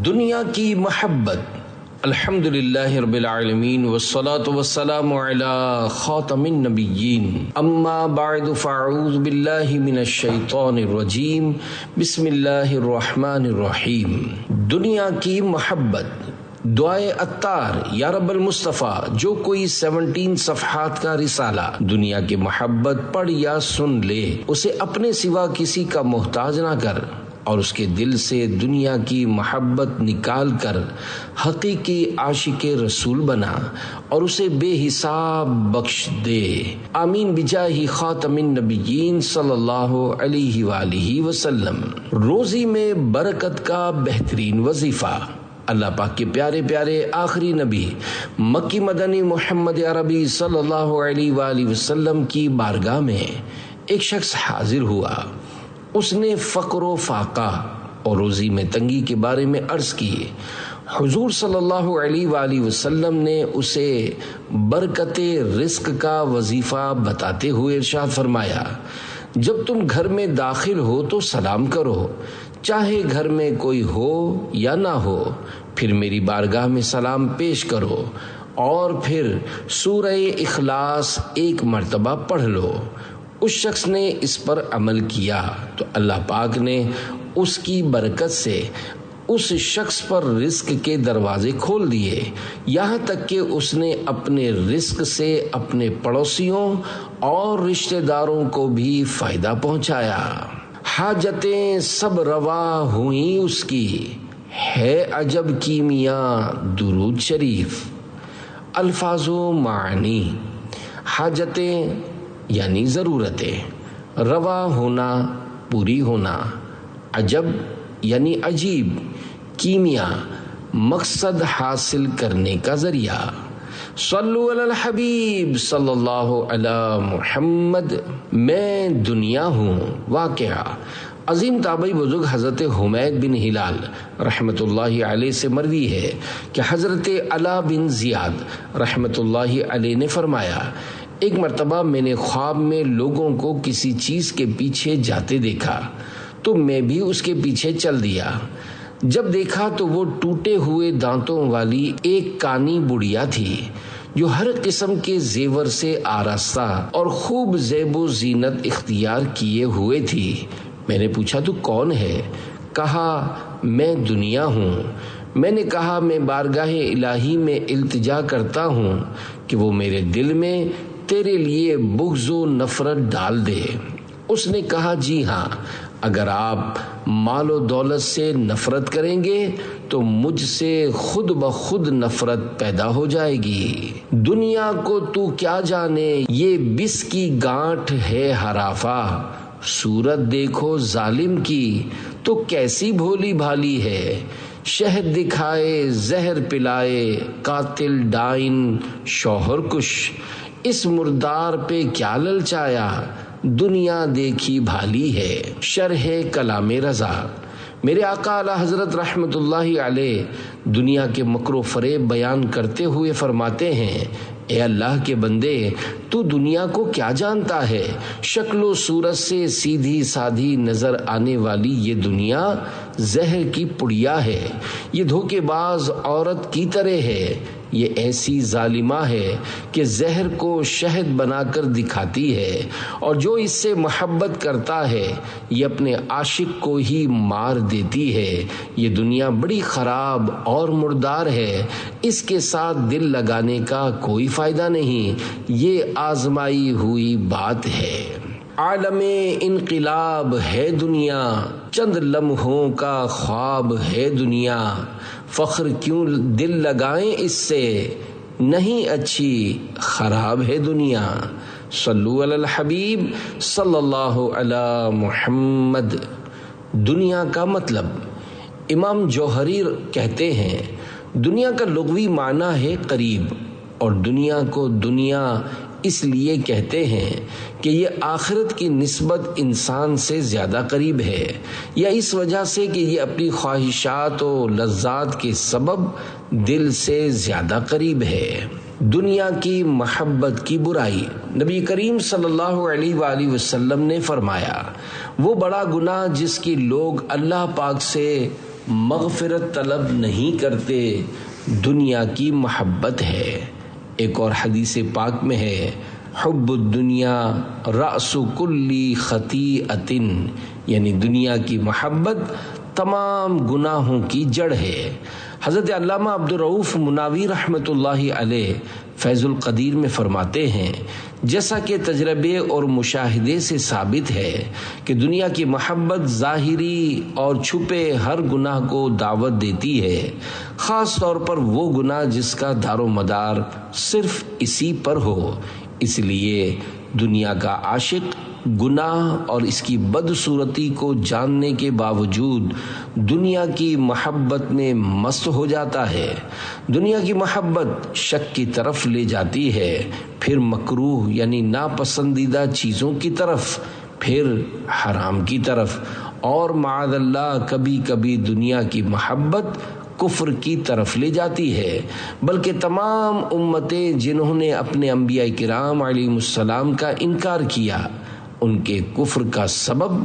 دنیا کی محبت۔ الحمدللہ رب العالمین والصلاة والسلام علی خاتم النبیین، اما بعد فاعوذ باللہ من الشیطان الرجیم، بسم اللہ الرحمن الرحیم۔ دنیا کی محبت۔ دعائے عطار، یا رب المصطفیٰ، جو کوئی 17 صفحات کا رسالہ دنیا کی محبت پڑھ یا سن لے، اسے اپنے سوا کسی کا محتاج نہ کر، اور اس کے دل سے دنیا کی محبت نکال کر حقیقی عاشق رسول بنا، اور اسے بے حساب بخش دے۔ آمین بجاہ خاتم النبیین صلی اللہ علیہ وآلہ وسلم۔ روزی میں برکت کا بہترین وظیفہ۔ اللہ پاک کے پیارے پیارے آخری نبی مکی مدنی محمد عربی صلی اللہ علیہ وآلہ وسلم کی بارگاہ میں ایک شخص حاضر ہوا۔ اس نے فقر و فاقہ اور روزی میں تنگی کے بارے میں عرض کی۔ حضور صلی اللہ علیہ وآلہ وسلم نے اسے برکت رزق کا وظیفہ بتاتے ہوئے ارشاد فرمایا، جب تم گھر میں داخل ہو تو سلام کرو، چاہے گھر میں کوئی ہو یا نہ ہو، پھر میری بارگاہ میں سلام پیش کرو، اور پھر سورہ اخلاص ایک مرتبہ پڑھ لو۔ اس شخص نے اس پر عمل کیا تو اللہ پاک نے اس کی برکت سے اس شخص پر رزق کے دروازے کھول دیے، یہاں تک کہ اس نے اپنے رزق سے اپنے پڑوسیوں اور رشتہ داروں کو بھی فائدہ پہنچایا۔ حاجتیں سب روا ہوئیں اس کی، ہے عجب کیمیاں درود شریف۔ الفاظ و معنی۔ حاجتیں یعنی ضرورتیں، روا ہونا پوری ہونا، عجب یعنی عجیب، کیمیا مقصد حاصل کرنے کا ذریعہ۔ صلو علی الحبیب صلی اللہ علی محمد۔ میں دنیا ہوں۔ واقعہ عظیم تابعی بزرگ حضرت حمید بن ہلال رحمت اللہ علیہ سے مروی ہے کہ حضرت علا بن زیاد رحمت اللہ علیہ نے فرمایا، ایک مرتبہ میں نے خواب میں لوگوں کو کسی چیز کے پیچھے جاتے دیکھا تو میں بھی اس کے پیچھے چل دیا۔ جب دیکھا تو وہ ٹوٹے ہوئے دانتوں والی ایک کانی بڑھیا تھی جو ہر قسم کے زیور سے آراستہ اور خوب زیب و زینت اختیار کیے ہوئے تھی۔ میں نے پوچھا تو کون ہے؟ کہا میں دنیا ہوں۔ میں نے کہا میں بارگاہ الہی میں التجا کرتا ہوں کہ وہ میرے دل میں تیرے لیے بغض و نفرت ڈال دے۔ اس نے کہا جی ہاں، اگر آپ مال و دولت سے نفرت کریں گے تو مجھ سے خود بخود نفرت پیدا ہو جائے گی۔ دنیا کو تو کیا جانے، یہ بس کی گانٹھ ہے ہرافا، صورت دیکھو ظالم کی تو کیسی بھولی بھالی ہے، شہد دکھائے زہر پلائے قاتل ڈائن شوہر کش، اس مردار پہ کیا للچایا، دنیا دیکھی بھالی ہے۔ شرح کلام رضا۔ میرے آقا اعلی حضرت رحمت اللہ علیہ دنیا کے مکر و فریب بیان کرتے ہوئے فرماتے ہیں، اے اللہ کے بندے، تو دنیا کو کیا جانتا ہے؟ شکل و صورت سے سیدھی سادھی نظر آنے والی یہ دنیا زہر کی پڑیا ہے، یہ دھوکے باز عورت کی طرح ہے، یہ ایسی ظالمہ ہے کہ زہر کو شہد بنا کر دکھاتی ہے، اور جو اس سے محبت کرتا ہے یہ اپنے عاشق کو ہی مار دیتی ہے۔ یہ دنیا بڑی خراب اور مردار ہے، اس کے ساتھ دل لگانے کا کوئی فائدہ نہیں، یہ آزمائی ہوئی بات ہے۔ عالم انقلاب ہے دنیا، چند لمحوں کا خواب ہے دنیا، فخر کیوں دل لگائیں اس سے، نہیں اچھی خراب ہے دنیا۔ صلو علی الحبیب صلی اللہ علی محمد۔ دنیا کا مطلب۔ امام جوہری کہتے ہیں، دنیا کا لغوی معنی ہے قریب، اور دنیا کو دنیا اس لیے کہتے ہیں کہ یہ آخرت کی نسبت انسان سے زیادہ قریب ہے، یا اس وجہ سے کہ یہ اپنی خواہشات و لذات کے سبب دل سے زیادہ قریب ہے۔ دنیا کی محبت کی برائی۔ نبی کریم صلی اللہ علیہ وآلہ وسلم نے فرمایا، وہ بڑا گناہ جس کی لوگ اللہ پاک سے مغفرت طلب نہیں کرتے، دنیا کی محبت ہے۔ ایک اور حدیث پاک میں ہے، حب الدنیا رأس کل خطیئۃ، یعنی دنیا کی محبت تمام گناہوں کی جڑ ہے۔ حضرت علامہ عبدالرؤف مناوی رحمۃ اللہ علیہ فیض القدیر میں فرماتے ہیں، جیسا کہ تجربے اور مشاہدے سے ثابت ہے کہ دنیا کی محبت ظاہری اور چھپے ہر گناہ کو دعوت دیتی ہے، خاص طور پر وہ گناہ جس کا دار و مدار صرف اسی پر ہو۔ اس لیے دنیا کا عاشق گناہ اور اس کی بدصورتی کو جاننے کے باوجود دنیا کی محبت میں مست ہو جاتا ہے۔ دنیا کی محبت شک کی طرف لے جاتی ہے، پھر مکروہ یعنی ناپسندیدہ چیزوں کی طرف، پھر حرام کی طرف، اور معاذ اللہ کبھی کبھی دنیا کی محبت کفر کی طرف لے جاتی ہے۔ بلکہ تمام امتیں جنہوں نے اپنے انبیاء کرام علیہ السلام کا انکار کیا، ان کے کفر کا سبب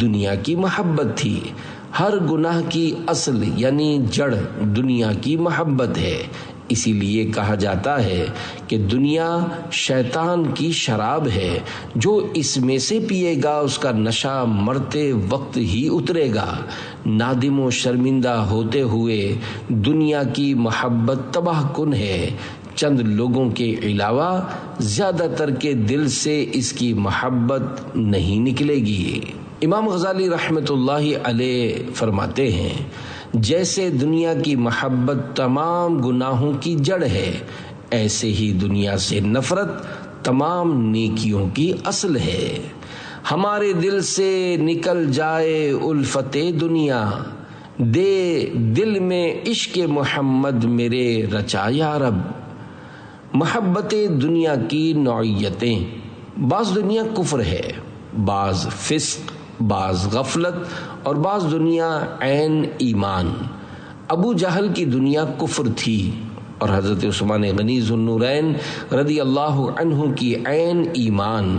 دنیا کی محبت تھی۔ ہر گناہ کی اصل یعنی جڑ دنیا کی محبت ہے۔ اسی لیے کہا جاتا ہے کہ دنیا شیطان کی شراب ہے، جو اس میں سے پیے گا اس کا نشہ مرتے وقت ہی اترے گا۔ نادم و شرمندہ ہوتے ہوئے دنیا کی محبت تباہ کن ہے۔ چند لوگوں کے علاوہ زیادہ تر کے دل سے اس کی محبت نہیں نکلے گی۔ امام غزالی رحمۃ اللہ علیہ فرماتے ہیں، جیسے دنیا کی محبت تمام گناہوں کی جڑ ہے، ایسے ہی دنیا سے نفرت تمام نیکیوں کی اصل ہے۔ ہمارے دل سے نکل جائے الفت دنیا، دے دل میں عشق محمد میرے رچا یا رب۔ محبت دنیا کی نوعیتیں، بعض دنیا کفر ہے، بعض فسق، بعض غفلت، اور بعض دنیا عین ایمان۔ ابو جہل کی دنیا کفر تھی، اور حضرت عثمان غنی ذو النورین رضی اللہ عنہ کی عین ایمان۔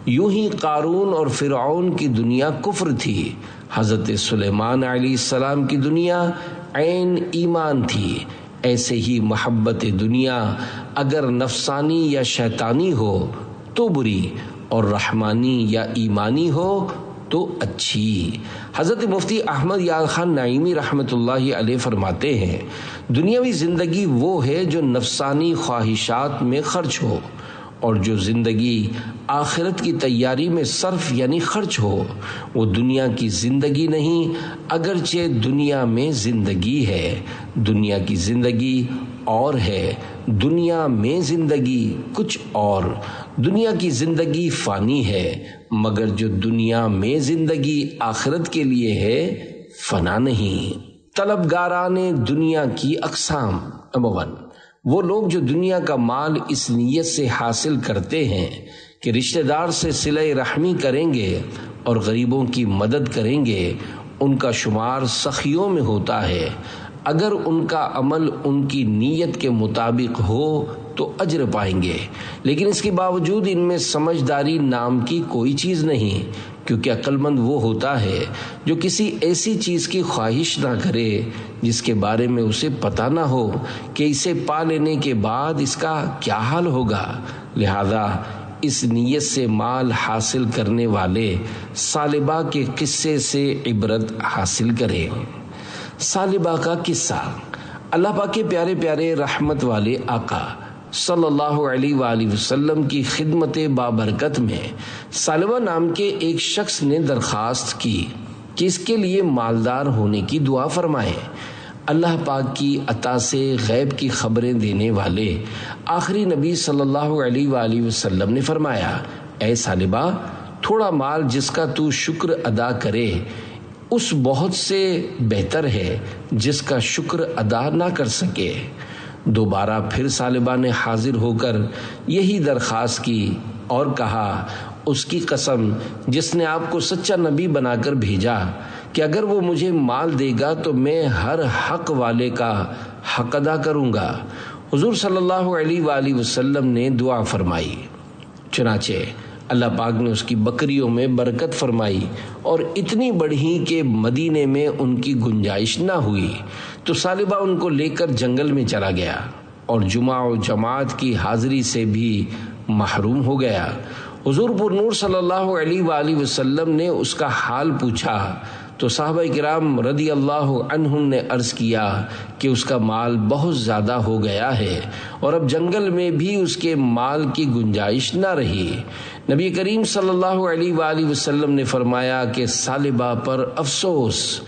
یوں ہی قارون اور فرعون کی دنیا کفر تھی، حضرت سلیمان علیہ السلام کی دنیا عین ایمان تھی۔ ایسے ہی محبت دنیا اگر نفسانی یا شیطانی ہو تو بری، اور رحمانی یا ایمانی ہو تو اچھی۔ حضرت مفتی احمد یار خان نعیمی رحمۃ اللہ علیہ فرماتے ہیں، دنیاوی زندگی وہ ہے جو نفسانی خواہشات میں خرچ ہو، اور جو زندگی آخرت کی تیاری میں صرف یعنی خرچ ہو وہ دنیا کی زندگی نہیں، اگرچہ دنیا میں زندگی ہے۔ دنیا کی زندگی اور ہے، دنیا میں زندگی کچھ اور۔ دنیا کی زندگی فانی ہے، مگر جو دنیا میں زندگی آخرت کے لیے ہے فنا نہیں۔ طلبگاران دنیا کی اقسام۔ نمبر 1، وہ لوگ جو دنیا کا مال اس نیت سے حاصل کرتے ہیں کہ رشتہ دار سے صلہ رحمی کریں گے اور غریبوں کی مدد کریں گے، ان کا شمار سخیوں میں ہوتا ہے۔ اگر ان کا عمل ان کی نیت کے مطابق ہو تو اجر پائیں گے، لیکن اس کے باوجود ان میں سمجھداری نام کی کوئی چیز نہیں، کیونکہ عقل مند وہ ہوتا ہے جو کسی ایسی چیز کی خواہش نہ کرے جس کے بارے میں اسے پتہ نہ ہو کہ اسے پا لینے کے بعد اس کا کیا حال ہوگا۔ لہذا اس نیت سے مال حاصل کرنے والے ثعلبہ کے قصے سے عبرت حاصل کریں۔ ثعلبہ کا قصہ۔ اللہ پاک کے پیارے پیارے رحمت والے آقا صلی اللہ علیہ وآلہ وسلم کی خدمت بابرکت میں ثعلبہ نام کے ایک شخص نے درخواست کی کہ اس کے لیے مالدار ہونے کی دعا فرمائے۔ اللہ پاک کی عطا سے غیب کی خبریں دینے والے آخری نبی صلی اللہ علیہ وآلہ وسلم نے فرمایا، اے ثعلبہ، تھوڑا مال جس کا تو شکر ادا کرے اس بہت سے بہتر ہے جس کا شکر ادا نہ کر سکے۔ دوبارہ پھر ثعلبہ نے حاضر ہو کر یہی درخواست کی اور کہا، اس کی قسم جس نے آپ کو سچا نبی بنا کر بھیجا کہ اگر وہ مجھے مال دے گا تو میں ہر حق والے کا حق ادا کروں گا۔ حضور صلی اللہ علیہ وآلہ وسلم نے دعا فرمائی، چنانچہ اللہ پاک نے اس کی بکریوں میں برکت فرمائی اور اتنی بڑھی کہ مدینے میں ان کی گنجائش نہ ہوئی، تو ثعلبہ ان کو لے کر جنگل میں چلا گیا اور جمعہ و جماعت کی حاضری سے بھی محروم ہو گیا۔ حضور پر نور صلی اللہ علیہ وآلہ وسلم نے اس کا حال پوچھا تو صحابہ کرام رضی اللہ عنہم نے عرض کیا کہ اس کا مال بہت زیادہ ہو گیا ہے اور اب جنگل میں بھی اس کے مال کی گنجائش نہ رہی۔ نبی کریم صلی اللہ علیہ وآلہ وسلم نے فرمایا کہ ثعلبہ پر افسوس۔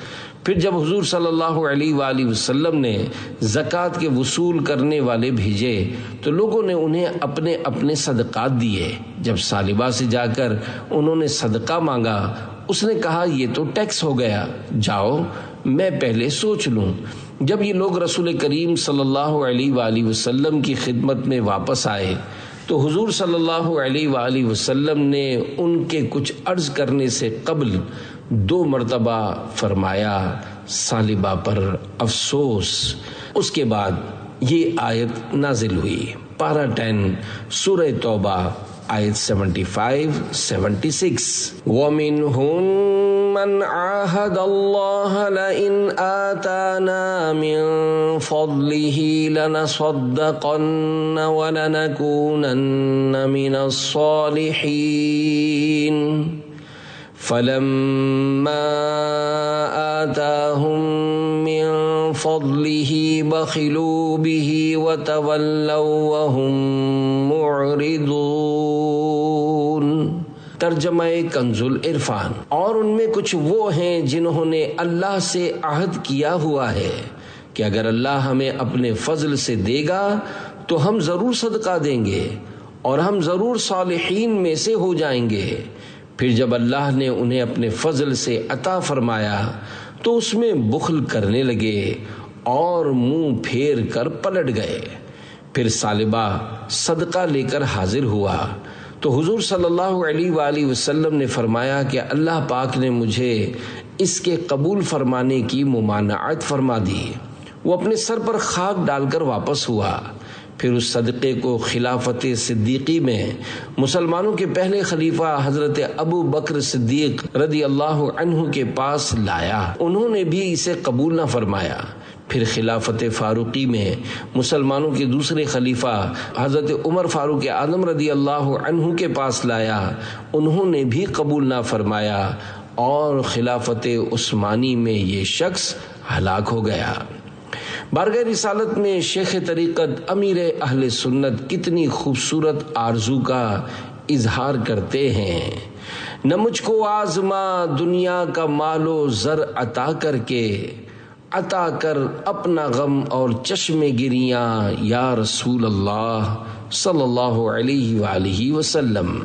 پھر جب حضور صلی اللہ علیہ وآلہ وسلم نے زکوٰۃ کے وصول کرنے والے بھیجے تو لوگوں نے انہیں اپنے اپنے صدقات دیے۔ جب ثعلبہ سے جا کر انہوں نے صدقہ مانگا، اس نے کہا یہ تو ٹیکس ہو گیا، جاؤ میں پہلے سوچ لوں۔ جب یہ لوگ رسول کریم صلی اللہ علیہ وآلہ وسلم کی خدمت میں واپس آئے تو حضور صلی اللہ علیہ وآلہ وسلم نے ان کے کچھ عرض کرنے سے قبل 2 مرتبہ فرمایا ثعلبہ پر افسوس۔ اس کے بعد یہ آیت نازل ہوئی، پارہ 10 سورہ توبہ آیت 75-76۔ وَمِنْهُمْ مَنْ عَاهَدَ اللَّهَ لَئِنْ آتَانَا مِنْ فَضْلِهِ لَنَصَدَّقَنَّ وَلَنَكُونَنَّ مِنَ الصَّالِحِينَ فَلَمَّا آتَاهُمْ مِنْ فَضْلِهِ بَخِلُوا بِهِ وَتَوَلَّوْا وَهُمْ مُعْرِضُونَ۔ ترجمہ کنز العرفان۔ اور ان میں کچھ وہ ہیں جنہوں نے اللہ سے عہد کیا ہوا ہے کہ اگر اللہ ہمیں اپنے فضل سے دے گا تو ہم ضرور صدقہ دیں گے اور ہم ضرور صالحین میں سے ہو جائیں گے۔ پھر جب اللہ نے انہیں اپنے فضل سے عطا فرمایا تو اس میں بخل کرنے لگے اور منہ پھیر کر پلٹ گئے۔ پھر ثعلبہ صدقہ لے کر حاضر ہوا تو حضور صلی اللہ علیہ وآلہ وسلم نے فرمایا کہ اللہ پاک نے مجھے اس کے قبول فرمانے کی ممانعت فرما دی۔ وہ اپنے سر پر خاک ڈال کر واپس ہوا۔ پھر اس صدقے کو خلافت صدیقی میں مسلمانوں کے پہلے خلیفہ حضرت ابو بکر صدیق رضی اللہ عنہ کے پاس لایا، انہوں نے بھی اسے قبول نہ فرمایا۔ پھر خلافت فاروقی میں مسلمانوں کے دوسرے خلیفہ حضرت عمر فاروق اعظم رضی اللہ عنہ کے پاس لایا، انہوں نے بھی قبول نہ فرمایا، اور خلافت عثمانی میں یہ شخص ہلاک ہو گیا۔ بارگاہ رسالت میں شیخ طریقت امیر اہل سنت کتنی خوبصورت آرزو کا اظہار کرتے ہیں۔ نہ مجھ کو آزما دنیا کا مال و زر عطا کر کے، عطا کر اپنا غم اور چشم گریاں یا رسول اللہ صلی اللہ علیہ وآلہ وسلم۔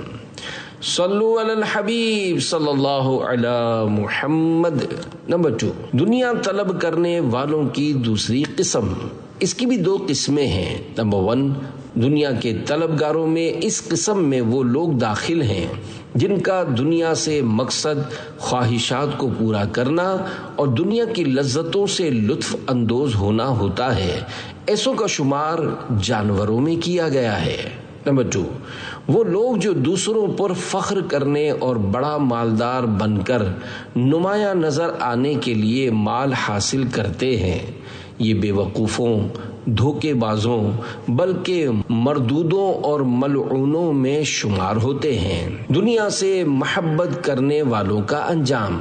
صلو علی الحبیب صلی اللہ علی محمد۔ نمبر 2، دنیا طلب کرنے والوں کی دوسری قسم۔ اس کی بھی 2 قسمیں ہیں۔ نمبر 1، دنیا کے طلبگاروں میں اس قسم میں وہ لوگ داخل ہیں جن کا دنیا سے مقصد خواہشات کو پورا کرنا اور دنیا کی لذتوں سے لطف اندوز ہونا ہوتا ہے۔ ایسوں کا شمار جانوروں میں کیا گیا ہے۔ نمبر 2، وہ لوگ جو دوسروں پر فخر کرنے اور بڑا مالدار بن کر نمایاں نظر آنے کے لیے مال حاصل کرتے ہیں، یہ بے وقوفوں، دھوکے بازوں بلکہ مردودوں اور ملعونوں میں شمار ہوتے ہیں۔ دنیا سے محبت کرنے والوں کا انجام۔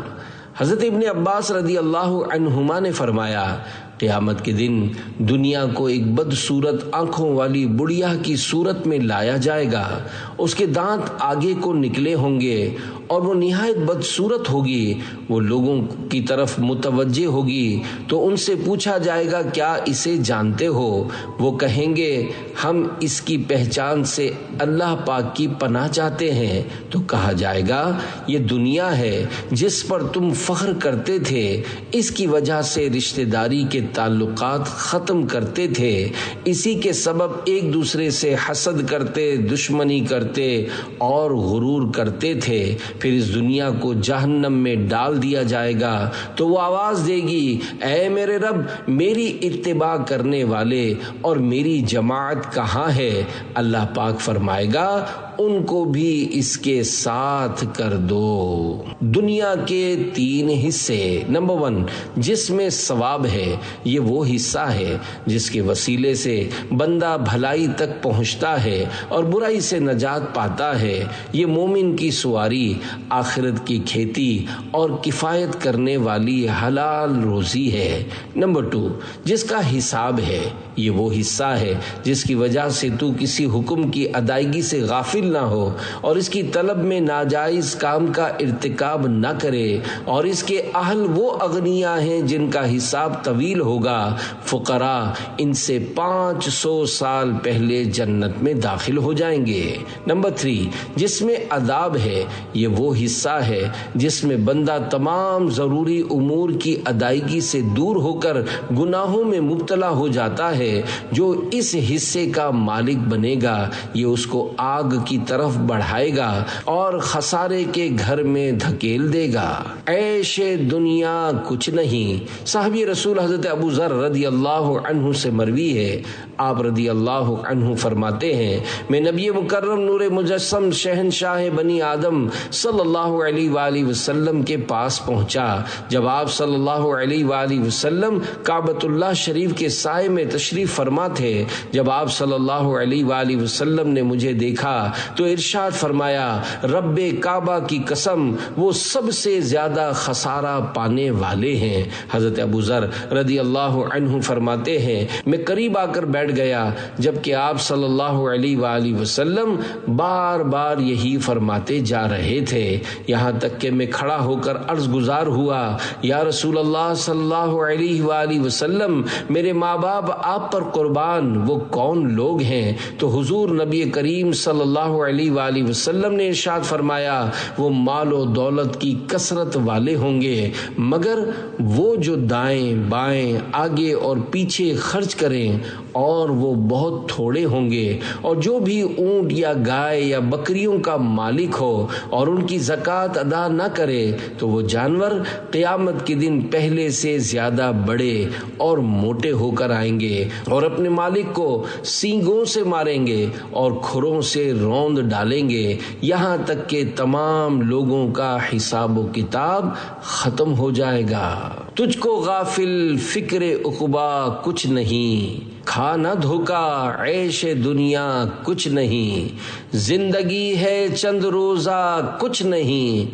حضرت ابن عباس رضی اللہ عنہما نے فرمایا، قیامت کے دن دنیا کو ایک بدصورت آنکھوں والی بڑھیا کی صورت میں لایا جائے گا، اس کے دانت آگے کو نکلے ہوں گے اور وہ نہایت بدصورت ہوگی۔ وہ لوگوں کی طرف متوجہ ہوگی تو ان سے پوچھا جائے گا کیا اسے جانتے ہو؟ وہ کہیں گے ہم اس کی پہچان سے اللہ پاک کی پناہ چاہتے ہیں۔ تو کہا جائے گا یہ دنیا ہے جس پر تم فخر کرتے تھے، اس کی وجہ سے رشتہ داری کے تعلقات ختم کرتے تھے، اسی کے سبب ایک دوسرے سے حسد کرتے، دشمنی کرتے اور غرور کرتے تھے۔ پھر اس دنیا کو جہنم میں ڈال دیا جائے گا تو وہ آواز دے گی، اے میرے رب، میری اتباع کرنے والے اور میری جماعت کہاں ہے؟ اللہ پاک فرمائے گا ان کو بھی اس کے ساتھ کر دو۔ دنیا کے 3 حصے۔ نمبر 1، جس میں ثواب ہے، یہ وہ حصہ ہے جس کے وسیلے سے بندہ بھلائی تک پہنچتا ہے اور برائی سے نجات پاتا ہے۔ یہ مومن کی سواری، آخرت کی کھیتی اور کفایت کرنے والی حلال روزی ہے۔ نمبر 2، جس کا حساب ہے، یہ وہ حصہ ہے جس کی وجہ سے تو کسی حکم کی ادائیگی سے غافل نہ ہو اور اس کی طلب میں ناجائز کام کا ارتکاب نہ کرے، اور اس کے اہل وہ اغنیاء ہیں جن کا حساب طویل ہوگا۔ فقراء ان سے 500 سال پہلے جنت میں داخل ہو جائیں گے۔ نمبر 3، جس میں عذاب ہے، یہ وہ حصہ ہے جس میں بندہ تمام ضروری امور کی ادائیگی سے دور ہو کر گناہوں میں مبتلا ہو جاتا ہے۔ جو اس حصے کا مالک بنے گا، یہ اس کو آگ کی طرف بڑھائے گا اور خسارے کے گھر میں دھکیل دے گا۔ عیش دنیا کچھ نہیں۔ صحابی رسول حضرت ابو ذر رضی اللہ عنہ سے مروی ہے، آپ رضی اللہ عنہ فرماتے ہیں، میں نبی مکرم نور مجسم شہنشاہ بنی آدم صلی اللہ علیہ وآلہ وسلم کے پاس پہنچا۔ جب آپ صلی اللہ علیہ وآلہ وسلم کعبۃ اللہ شریف کے سائے میں تشریف فرما تھے، جب آپ صلی اللہ علیہ وآلہ وسلم نے مجھے دیکھا تو ارشاد فرمایا، رب کعبہ کی قسم، وہ سب سے زیادہ خسارہ پانے والے ہیں۔ حضرت ابو ذر رضی اللہ عنہ فرماتے ہیں، میں قریب آ کر بیٹھ گیا جبکہ آپ صلی اللہ علیہ وآلہ وسلم بار بار یہی فرماتے جا رہے تھے، یہاں تک کہ میں کھڑا ہو کر عرض گزار ہوا، یا رسول اللہ صلی اللہ علیہ وآلہ وسلم، میرے ماں باپ آپ پر قربان، وہ کون لوگ ہیں؟ تو حضور نبی کریم صلی اللہ علیہ وآلہ وسلم نے ارشاد فرمایا، وہ مال و دولت کی کثرت والے ہوں گے، مگر وہ جو دائیں بائیں آگے اور پیچھے خرچ کریں، اور وہ بہت تھوڑے ہوں گے، اور جو بھی اونٹ یا گائے یا بکریوں کا مالک ہو اور ان کی زکوٰۃ ادا نہ کرے تو وہ جانور قیامت کے دن پہلے سے زیادہ بڑے اور موٹے ہو کر آئیں گے اور اپنے مالک کو سینگوں سے ماریں گے اور کھروں سے روند ڈالیں گے، یہاں تک کہ تمام لوگوں کا حساب و کتاب ختم ہو جائے گا۔ تجھ کو غافل فکر عقبا کچھ نہیں، کھانا دھوکا عیش دنیا کچھ نہیں، زندگی ہے چند روزہ کچھ نہیں،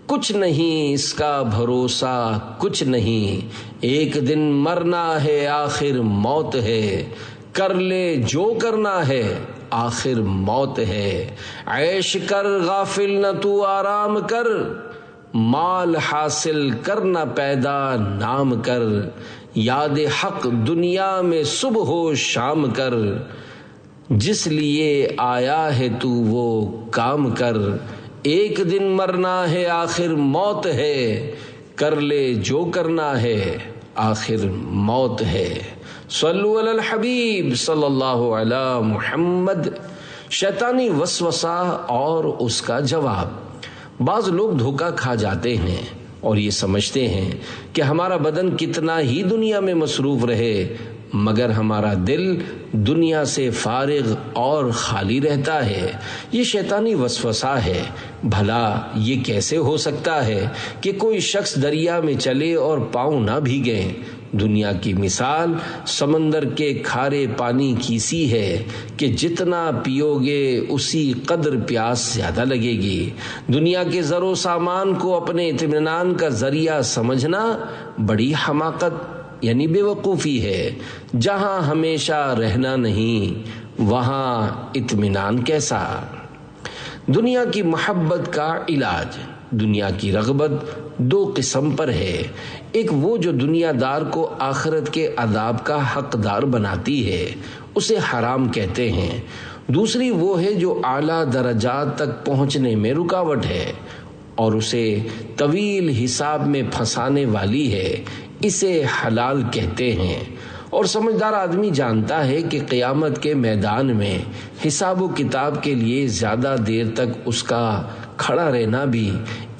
کچھ نہیں اس کا بھروسہ کچھ نہیں، ایک دن مرنا ہے آخر موت ہے، کر لے جو کرنا ہے آخر موت ہے، عیش کر غافل نہ تو آرام کر، مال حاصل کرنا پیدا نام کر، یاد حق دنیا میں صبح و شام کر، جس لیے آیا ہے تو وہ کام کر، ایک دن مرنا ہے آخر موت ہے، کر لے جو کرنا ہے آخر موت ہے۔ صلو علی الحبیب صلی اللہ علی محمد۔ شیطانی وسوسہ اور اس کا جواب۔ بعض لوگ دھوکہ کھا جاتے ہیں اور یہ سمجھتے ہیں کہ ہمارا بدن کتنا ہی دنیا میں مصروف رہے مگر ہمارا دل دنیا سے فارغ اور خالی رہتا ہے۔ یہ شیطانی وسوسہ ہے۔ بھلا یہ کیسے ہو سکتا ہے کہ کوئی شخص دریا میں چلے اور پاؤں نہ بھیگیں؟ دنیا کی مثال سمندر کے کھارے پانی کی سی ہے کہ جتنا پیو گے اسی قدر پیاس زیادہ لگے گی۔ دنیا کے زر و سامان کو اپنے اطمینان کا ذریعہ سمجھنا بڑی حماقت یعنی بے وقوفی ہے۔ جہاں ہمیشہ رہنا نہیں وہاں اطمینان کیسا؟ دنیا کی محبت کا علاج۔ دنیا کی رغبت دو قسم پر ہے، ایک وہ جو دنیا دار کو آخرت کے عذاب کا حقدار بناتی ہے، اسے حرام کہتے ہیں۔ دوسری وہ ہے جو اعلیٰ درجات تک پہنچنے میں رکاوٹ ہے اور اسے طویل حساب میں پھنسانے والی ہے، اسے حلال کہتے ہیں۔ اور سمجھدار آدمی جانتا ہے کہ قیامت کے میدان میں حساب و کتاب کے لیے زیادہ دیر تک اس کا کھڑا رہنا بھی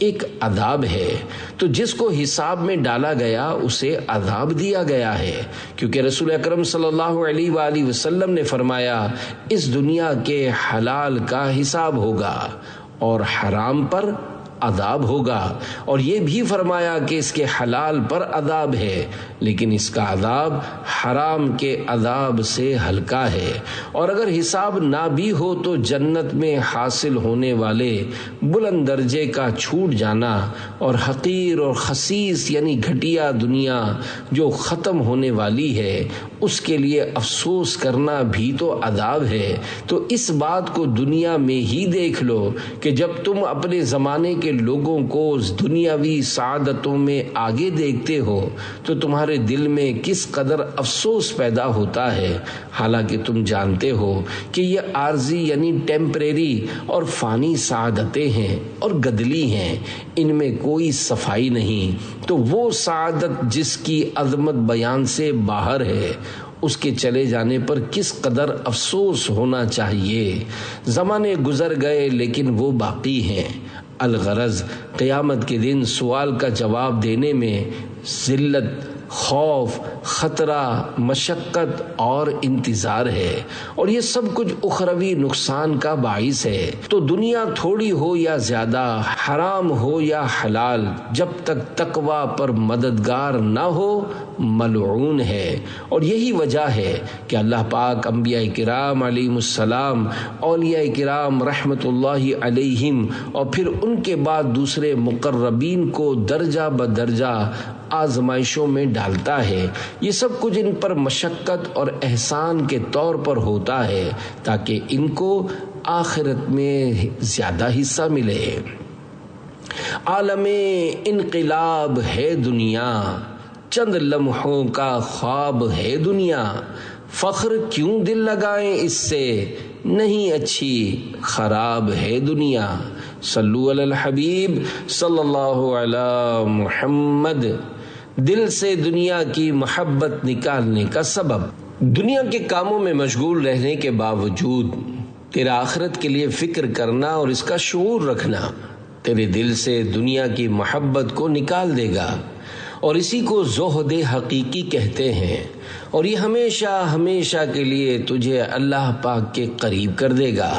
ایک عذاب ہے۔ تو جس کو حساب میں ڈالا گیا اسے عذاب دیا گیا ہے، کیونکہ رسول اکرم صلی اللہ علیہ وآلہ وسلم نے فرمایا اس دنیا کے حلال کا حساب ہوگا اور حرام پر عذاب ہوگا، اور یہ بھی فرمایا کہ اس کے حلال پر عذاب ہے لیکن اس کا عذاب حرام کے عذاب سے ہلکا ہے، اور اگر حساب نہ بھی ہو تو جنت میں حاصل ہونے والے بلند درجے کا چھوٹ جانا اور حقیر اور خسیس یعنی گھٹیا دنیا جو ختم ہونے والی ہے اس کے لیے افسوس کرنا بھی تو عذاب ہے۔ تو اس بات کو دنیا میں ہی دیکھ لو کہ جب تم اپنے زمانے کے لوگوں کو دنیاوی سعادتوں میں آگے دیکھتے ہو تو تمہارے دل میں کس قدر افسوس پیدا ہوتا ہے، حالانکہ تم جانتے ہو کہ یہ عارضی یعنی ٹیمپریری اور فانی سعادتیں ہیں اور گدلی ہیں، ان میں کوئی صفائی نہیں۔ تو وہ سعادت جس کی عظمت بیان سے باہر ہے اس کے چلے جانے پر کس قدر افسوس ہونا چاہیے۔ زمانے گزر گئے لیکن وہ باقی ہیں۔ الغرض قیامت کے دن سوال کا جواب دینے میں ذلت، خوف، خطرہ، مشقت اور انتظار ہے، اور یہ سب کچھ اخروی نقصان کا باعث ہے۔ تو دنیا تھوڑی ہو یا زیادہ، حرام ہو یا حلال، جب تک تقوی پر مددگار نہ ہو ملعون ہے۔ اور یہی وجہ ہے کہ اللہ پاک انبیاء کرام علیہم السلام، اولیاء کرام رحمت اللہ علیہم اور پھر ان کے بعد دوسرے مقربین کو درجہ بدرجہ آزمائشوں میں ڈالتا ہے۔ یہ سب کچھ ان پر مشقت اور احسان کے طور پر ہوتا ہے تاکہ ان کو آخرت میں زیادہ حصہ ملے۔ عالم انقلاب ہے دنیا، چند لمحوں کا خواب ہے دنیا، فخر کیوں دل لگائیں اس سے، نہیں اچھی خراب ہے دنیا۔ صلو علی الحبیب صلی اللہ علی محمد۔ دل سے دنیا کی محبت نکالنے کا سبب، دنیا کے کاموں میں مشغول رہنے کے باوجود تیرا آخرت کے لیے فکر کرنا اور اس کا شعور رکھنا تیرے دل سے دنیا کی محبت کو نکال دے گا، اور اسی کو زہد حقیقی کہتے ہیں، اور یہ ہمیشہ ہمیشہ کے لیے تجھے اللہ پاک کے قریب کر دے گا۔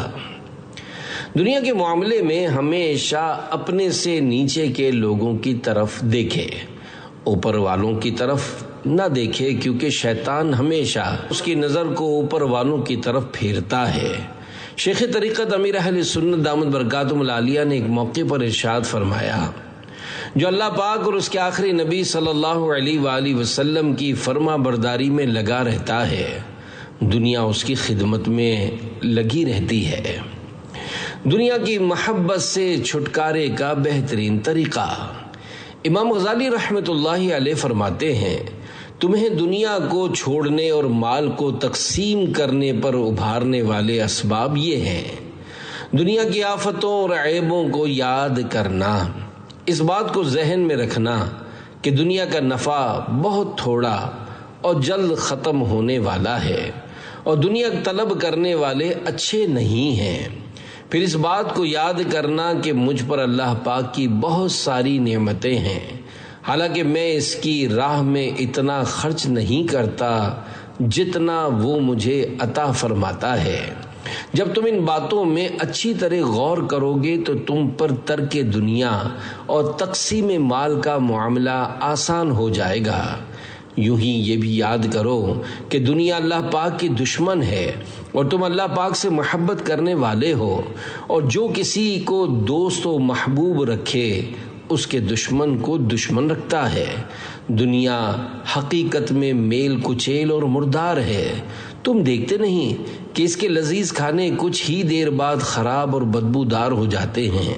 دنیا کے معاملے میں ہمیشہ اپنے سے نیچے کے لوگوں کی طرف دیکھے، اوپر والوں کی طرف نہ دیکھے، کیونکہ شیطان ہمیشہ اس کی نظر کو اوپر والوں کی طرف پھیرتا ہے۔ شیخ طریقت امیر اہل سنت دامت برکاتہم العالیہ نے ایک موقع پر ارشاد فرمایا، جو اللہ پاک اور اس کے آخری نبی صلی اللہ علیہ وآلہ وسلم کی فرما برداری میں لگا رہتا ہے، دنیا اس کی خدمت میں لگی رہتی ہے۔ دنیا کی محبت سے چھٹکارے کا بہترین طریقہ، امام غزالی رحمت اللہ علیہ فرماتے ہیں، تمہیں دنیا کو چھوڑنے اور مال کو تقسیم کرنے پر ابھارنے والے اسباب یہ ہیں: دنیا کی آفتوں اور عیبوں کو یاد کرنا، اس بات کو ذہن میں رکھنا کہ دنیا کا نفع بہت تھوڑا اور جلد ختم ہونے والا ہے، اور دنیا طلب کرنے والے اچھے نہیں ہیں۔ پھر اس بات کو یاد کرنا کہ مجھ پر اللہ پاک کی بہت ساری نعمتیں ہیں، حالانکہ میں اس کی راہ میں اتنا خرچ نہیں کرتا جتنا وہ مجھے عطا فرماتا ہے۔ جب تم ان باتوں میں اچھی طرح غور کرو گے تو تم پر ترک دنیا اور تقسیم مال کا معاملہ آسان ہو جائے گا۔ یوں ہی یہ بھی یاد کرو کہ دنیا اللہ پاک کی دشمن ہے اور تم اللہ پاک سے محبت کرنے والے ہو، اور جو کسی کو دوست و محبوب رکھے اس کے دشمن کو دشمن رکھتا ہے۔ دنیا حقیقت میں میل کچیل اور مردار ہے، تم دیکھتے نہیں کہ اس کے لذیذ کھانے کچھ ہی دیر بعد خراب اور بدبودار ہو جاتے ہیں۔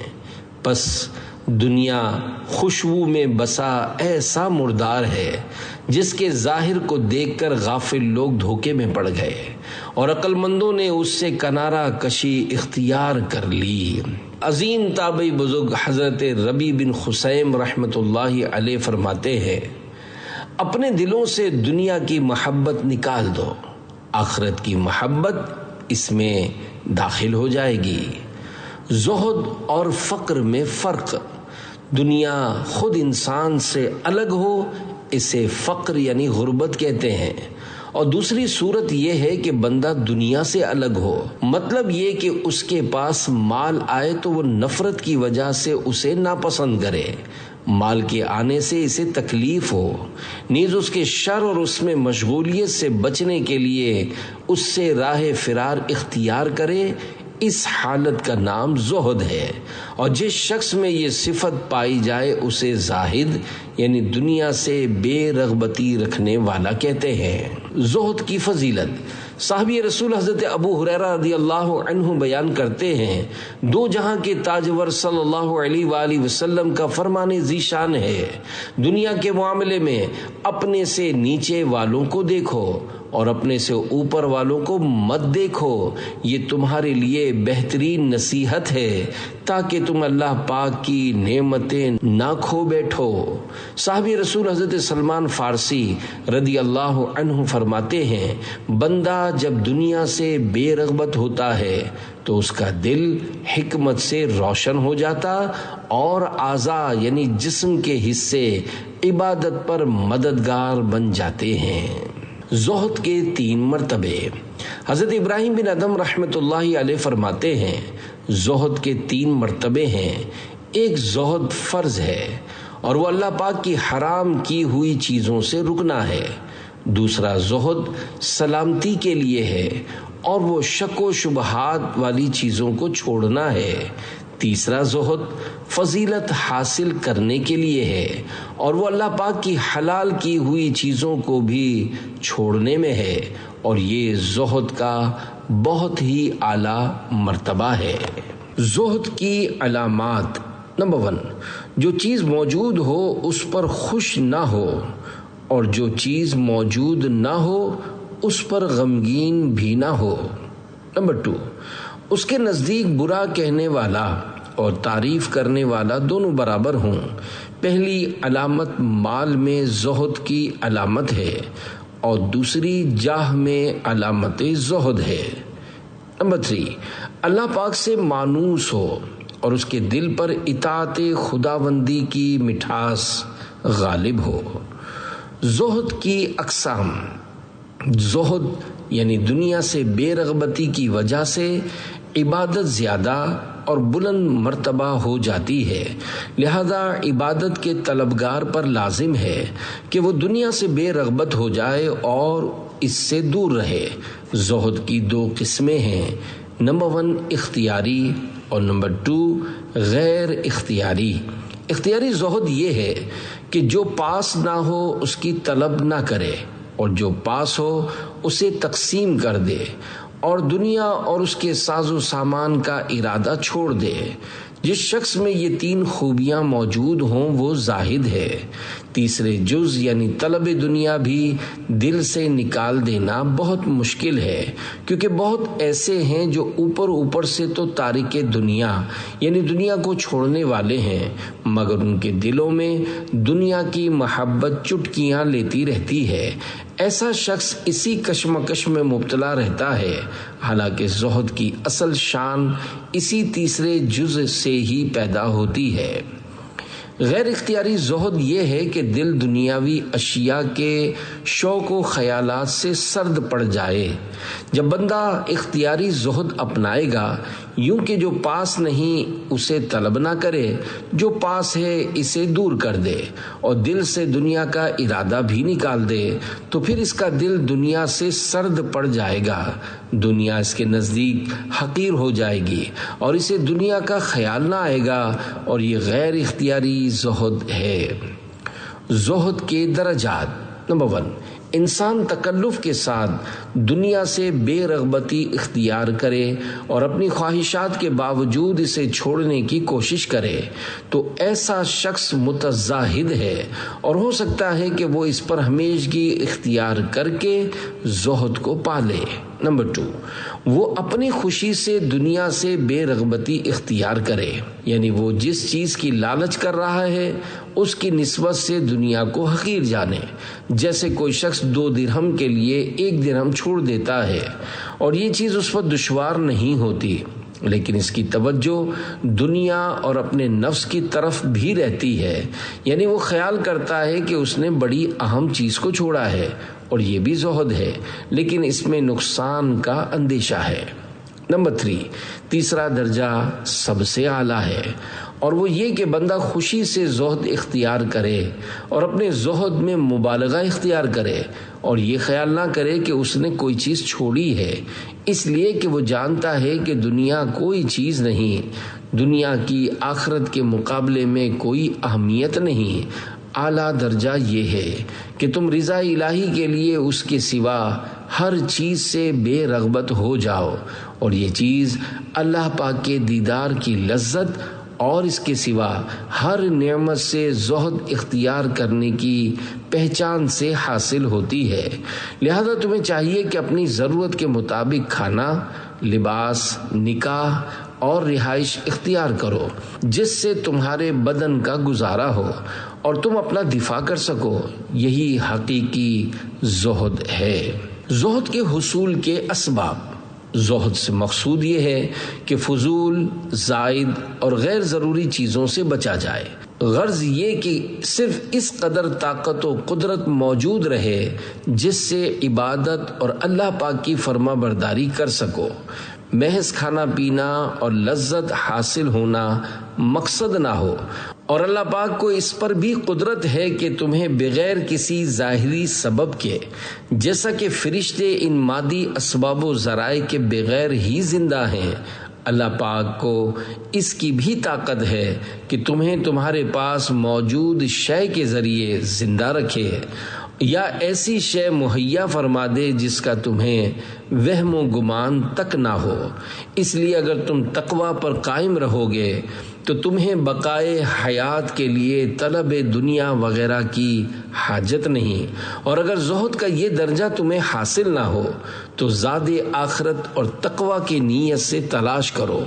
پس دنیا خوشبو میں بسا ایسا مردار ہے جس کے ظاہر کو دیکھ کر غافل لوگ دھوکے میں پڑ گئے اور عقل مندوں نے اس سے کنارہ کشی اختیار کر لی۔ عظیم تابعی بزرگ حضرت ربیع بن خثیم رحمت اللہ علیہ فرماتے ہیں، اپنے دلوں سے دنیا کی محبت نکال دو، آخرت کی محبت اس میں داخل ہو جائے گی۔ زہد اور فقر میں فرق، دنیا خود انسان سے الگ ہو، اسے فقر یعنی غربت کہتے ہیں، اور دوسری صورت یہ ہے کہ بندہ دنیا سے الگ ہو، مطلب یہ کہ اس کے پاس مال آئے تو وہ نفرت کی وجہ سے اسے ناپسند کرے، مال کے آنے سے اسے تکلیف ہو، نیز اس کے شر اور اس میں مشغولیت سے بچنے کے لیے اس سے راہ فرار اختیار کرے، اس حالت کا نام زہد ہے۔ اور جس شخص میں یہ صفت پائی جائے اسے زاہد یعنی دنیا سے بے رغبتی رکھنے والا کہتے ہیں۔ زہد کی فضیلت، صحابی رسول حضرت ابو ہریرہ رضی اللہ عنہ بیان کرتے ہیں، دو جہاں کے تاجور صلی اللہ علیہ وآلہ وسلم کا فرمان ذیشان ہے، دنیا کے معاملے میں اپنے سے نیچے والوں کو دیکھو اور اپنے سے اوپر والوں کو مت دیکھو، یہ تمہارے لیے بہترین نصیحت ہے تاکہ تم اللہ پاک کی نعمتیں نہ کھو بیٹھو۔ صحابی رسول حضرت سلمان فارسی رضی اللہ عنہ فرماتے ہیں، بندہ جب دنیا سے بے رغبت ہوتا ہے تو اس کا دل حکمت سے روشن ہو جاتا اور اعضاء یعنی جسم کے حصے عبادت پر مددگار بن جاتے ہیں۔ زہد کے 3 مرتبے، حضرت ابراہیم بن ادم رحمۃ اللہ علیہ فرماتے ہیں، زہد کے 3 مرتبے ہیں۔ ایک زہد فرض ہے اور وہ اللہ پاک کی حرام کی ہوئی چیزوں سے رکنا ہے، دوسرا زہد سلامتی کے لیے ہے اور وہ شک و شبہات والی چیزوں کو چھوڑنا ہے، تیسرا زہد فضیلت حاصل کرنے کے لیے ہے اور وہ اللہ پاک کی حلال کی ہوئی چیزوں کو بھی چھوڑنے میں ہے، اور یہ زہد کا بہت ہی اعلیٰ مرتبہ ہے۔ زہد کی علامات، نمبر 1، جو چیز موجود ہو اس پر خوش نہ ہو، اور جو چیز موجود نہ ہو اس پر غمگین بھی نہ ہو۔ نمبر 2، اس کے نزدیک برا کہنے والا اور تعریف کرنے والا دونوں برابر ہوں۔ پہلی علامت مال میں زہد کی علامت ہے اور دوسری جاہ میں علامت زہد ہے۔ نمبر 3، اللہ پاک سے مانوس ہو اور اس کے دل پر اطاعت خداوندی کی مٹھاس غالب ہو۔ زہد کی اقسام، زہد یعنی دنیا سے بے رغبتی کی وجہ سے عبادت زیادہ اور بلند مرتبہ ہو جاتی ہے، لہذا عبادت کے طلبگار پر لازم ہے کہ وہ دنیا سے بے رغبت ہو جائے اور اس سے دور رہے۔ زہد کی 2 قسمیں ہیں، نمبر 1 اختیاری اور نمبر 2 غیر اختیاری۔ اختیاری زہد یہ ہے کہ جو پاس نہ ہو اس کی طلب نہ کرے، اور جو پاس ہو اسے تقسیم کر دے، اور دنیا اور اس کے ساز و سامان کا ارادہ چھوڑ دے۔ جس شخص میں یہ 3 خوبیاں موجود ہوں وہ زاہد ہے۔ تیسرے جز یعنی طلب دنیا بھی دل سے نکال دینا بہت مشکل ہے، کیونکہ بہت ایسے ہیں جو اوپر سے تو تارک دنیا یعنی دنیا کو چھوڑنے والے ہیں، مگر ان کے دلوں میں دنیا کی محبت چٹکیاں لیتی رہتی ہے۔ ایسا شخص اسی کشمکش میں مبتلا رہتا ہے، حالانکہ زہد کی اصل شان اسی تیسرے جز سے ہی پیدا ہوتی ہے۔ غیر اختیاری زہد یہ ہے کہ دل دنیاوی اشیاء کے شوق و خیالات سے سرد پڑ جائے۔ جب بندہ اختیاری زہد اپنائے گا، یوں کہ جو پاس نہیں اسے طلب نہ کرے، جو پاس ہے اسے دور کر دے اور دل سے دنیا کا ارادہ بھی نکال دے، تو پھر اس کا دل دنیا سے سرد پڑ جائے گا، دنیا اس کے نزدیک حقیر ہو جائے گی اور اسے دنیا کا خیال نہ آئے گا، اور یہ غیر اختیاری زہد ہے۔ زہد کے درجات، نمبر 1، انسان تکلف کے ساتھ دنیا سے بے رغبتی اختیار کرے اور اپنی خواہشات کے باوجود اسے چھوڑنے کی کوشش کرے تو ایسا شخص متزاہد ہے، اور ہو سکتا ہے کہ وہ اس پر ہمیشگی اختیار کر کے زہد کو پالے۔ نمبر 2، وہ اپنی خوشی سے دنیا سے بے رغبتی اختیار کرے، یعنی وہ جس چیز کی لالچ کر رہا ہے اس کی نسبت سے دنیا کو حقیر جانے۔ جیسے کوئی شخص 2 درہم کے لیے 1 درہم چھوڑ دیتا ہے اور یہ چیز اس پر دشوار نہیں ہوتی، لیکن اس کی توجہ دنیا اور اپنے نفس کی طرف بھی رہتی ہے، یعنی وہ خیال کرتا ہے کہ اس نے بڑی اہم چیز کو چھوڑا ہے، اور یہ بھی زہد ہے، لیکن اس میں نقصان کا اندیشہ ہے۔ نمبر 3، تیسرا درجہ سب سے اعلیٰ ہے، اور وہ یہ کہ بندہ خوشی سے زہد اختیار کرے اور اپنے زہد میں مبالغہ اختیار کرے، اور یہ خیال نہ کرے کہ اس نے کوئی چیز چھوڑی ہے، اس لیے کہ وہ جانتا ہے کہ دنیا کوئی چیز نہیں، دنیا کی آخرت کے مقابلے میں کوئی اہمیت نہیں۔ اعلیٰ درجہ یہ ہے کہ تم رضا الہی کے لیے اس کے سوا ہر چیز سے بے رغبت ہو جاؤ، اور یہ چیز اللہ پاک کے دیدار کی لذت اور اس کے سوا ہر نعمت سے زہد اختیار کرنے کی پہچان سے حاصل ہوتی ہے۔ لہذا تمہیں چاہیے کہ اپنی ضرورت کے مطابق کھانا، لباس، نکاح اور رہائش اختیار کرو، جس سے تمہارے بدن کا گزارا ہو اور تم اپنا دفاع کر سکو، یہی حقیقی زہد ہے۔ زہد کے حصول کے اسباب۔ زہد سے مقصود یہ ہے کہ فضول، زائد اور غیر ضروری چیزوں سے بچا جائے۔ غرض یہ کہ صرف اس قدر طاقت و قدرت موجود رہے جس سے عبادت اور اللہ پاک کی فرما برداری کر سکو۔ محض کھانا پینا اور لذت حاصل ہونا مقصد نہ ہو، اور اللہ پاک کو اس پر بھی قدرت ہے کہ تمہیں بغیر کسی ظاہری سبب کے، جیسا کہ فرشتے ان مادی اسباب و ذرائع کے بغیر ہی زندہ ہیں، اللہ پاک کو اس کی بھی طاقت ہے کہ تمہیں تمہارے پاس موجود شے کے ذریعے زندہ رکھے، یا ایسی شے مہیا فرما دے جس کا تمہیں وہم و گمان تک نہ ہو۔ اس لیے اگر تم تقوی پر قائم رہو گے تو تمہیں بقائے حیات کے لیے طلب دنیا وغیرہ کی حاجت نہیں، اور اگر زہد کا یہ درجہ تمہیں حاصل نہ ہو تو زاد آخرت اور تقوی کی نیت سے تلاش کرو،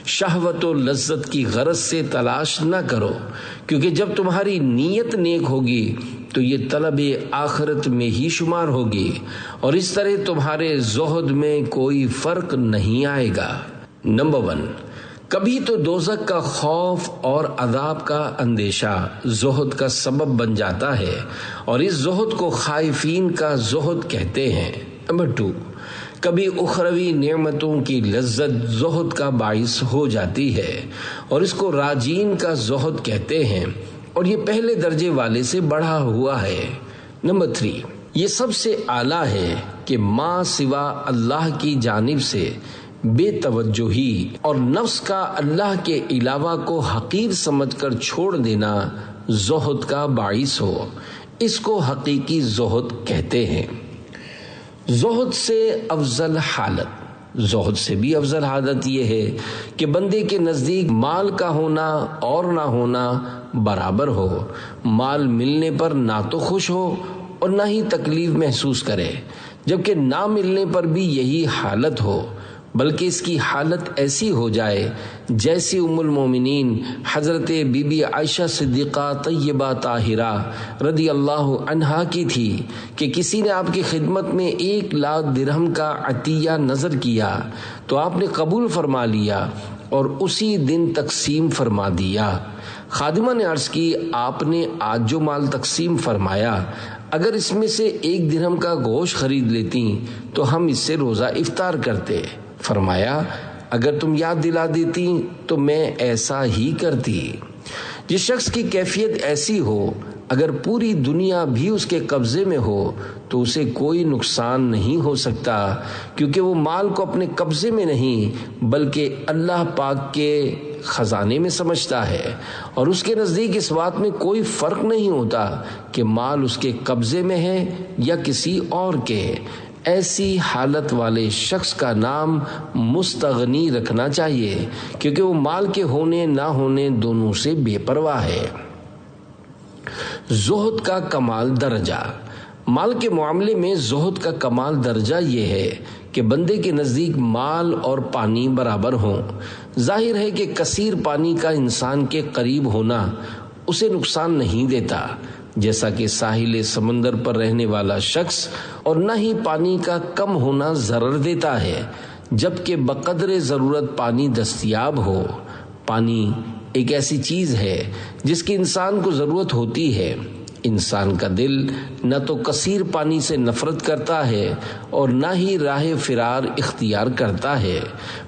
شہوت و لذت کی غرض سے تلاش نہ کرو، کیونکہ جب تمہاری نیت نیک ہوگی تو یہ طلب آخرت میں ہی شمار ہوگی، اور اس طرح تمہارے زہد میں کوئی فرق نہیں آئے گا۔ نمبر 1، کبھی تو دوزخ کا خوف اور عذاب کا اندیشہ زہد کا سبب بن جاتا ہے، اور اس زہد کو خائفین کا زہد کہتے ہیں۔ نمبر 2، کبھی اخروی نعمتوں کی لذت زہد کا باعث ہو جاتی ہے، اور اس کو راجین کا زہد کہتے ہیں، اور یہ پہلے درجے والے سے بڑھا ہوا ہے۔ نمبر 3، یہ سب سے اعلیٰ ہے کہ ماں سوا اللہ کی جانب سے بے توجہی اور نفس کا اللہ کے علاوہ کو حقیر سمجھ کر چھوڑ دینا زہد کا باعث ہو، اس کو حقیقی زہد کہتے ہیں۔ زہد سے افضل حالت۔ زہد سے بھی افضل حالت یہ ہے کہ بندے کے نزدیک مال کا ہونا اور نہ ہونا برابر ہو، مال ملنے پر نہ تو خوش ہو اور نہ ہی تکلیف محسوس کرے، جبکہ نہ ملنے پر بھی یہی حالت ہو، بلکہ اس کی حالت ایسی ہو جائے جیسی ام المومنین حضرت بی بی عائشہ صدیقہ طیبہ طاہرہ رضی اللہ عنہا کی تھی کہ کسی نے آپ کی خدمت میں 1,00,000 درہم کا عطیہ نظر کیا تو آپ نے قبول فرما لیا اور اسی دن تقسیم فرما دیا۔ خادمہ نے عرض کی، آپ نے آج جو مال تقسیم فرمایا اگر اس میں سے 1 درہم کا گوشت خرید لیتی تو ہم اس سے روزہ افطار کرتے۔ فرمایا، اگر تم یاد دلا دیتی تو میں ایسا ہی کرتی۔ جس شخص کی کیفیت ایسی ہو، اگر پوری دنیا بھی اس کے قبضے میں ہو تو اسے کوئی نقصان نہیں ہو سکتا، کیونکہ وہ مال کو اپنے قبضے میں نہیں بلکہ اللہ پاک کے خزانے میں سمجھتا ہے، اور اس کے نزدیک اس بات میں کوئی فرق نہیں ہوتا کہ مال اس کے قبضے میں ہے یا کسی اور کے۔ ایسی حالت والے شخص کا نام مستغنی رکھنا چاہیے، کیونکہ وہ مال کے ہونے نہ ہونے دونوں سے بے پرواہ ہے۔ زہد کا کمال درجہ۔ مال کے معاملے میں زہد کا کمال درجہ یہ ہے کہ بندے کے نزدیک مال اور پانی برابر ہوں۔ ظاہر ہے کہ کثیر پانی کا انسان کے قریب ہونا اسے نقصان نہیں دیتا، جیسا کہ ساحل سمندر پر رہنے والا شخص، اور نہ ہی پانی کا کم ہونا ضرر دیتا ہے، جبکہ بقدر ضرورت پانی دستیاب ہو۔ پانی ایک ایسی چیز ہے جس کی انسان کو ضرورت ہوتی ہے۔ انسان کا دل نہ تو کثیر پانی سے نفرت کرتا ہے اور نہ ہی راہ فرار اختیار کرتا ہے،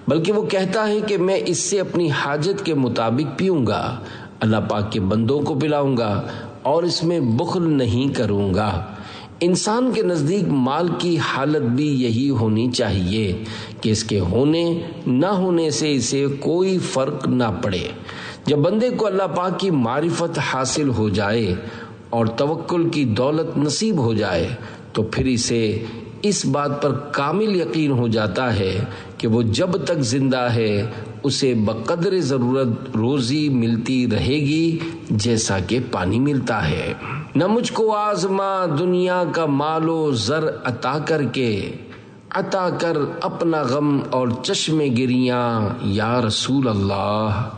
بلکہ وہ کہتا ہے کہ میں اس سے اپنی حاجت کے مطابق پیوں گا، اللہ پاک کے بندوں کو پلاؤں گا اور اس میں بخل نہیں کروں گا۔ انسان کے نزدیک مال کی حالت بھی یہی ہونی چاہیے کہ اس کے ہونے نہ ہونے سے اسے کوئی فرق نہ پڑے۔ جب بندے کو اللہ پاک کی معرفت حاصل ہو جائے اور توکل کی دولت نصیب ہو جائے تو پھر اسے اس بات پر کامل یقین ہو جاتا ہے کہ وہ جب تک زندہ ہے اسے بقدر ضرورت روزی ملتی رہے گی جیسا کہ پانی ملتا ہے۔ نہ مجھ کو آزما دنیا کا مال و زر عطا کر کے، عطا کر اپنا غم اور چشم گریاں یا رسول اللہ۔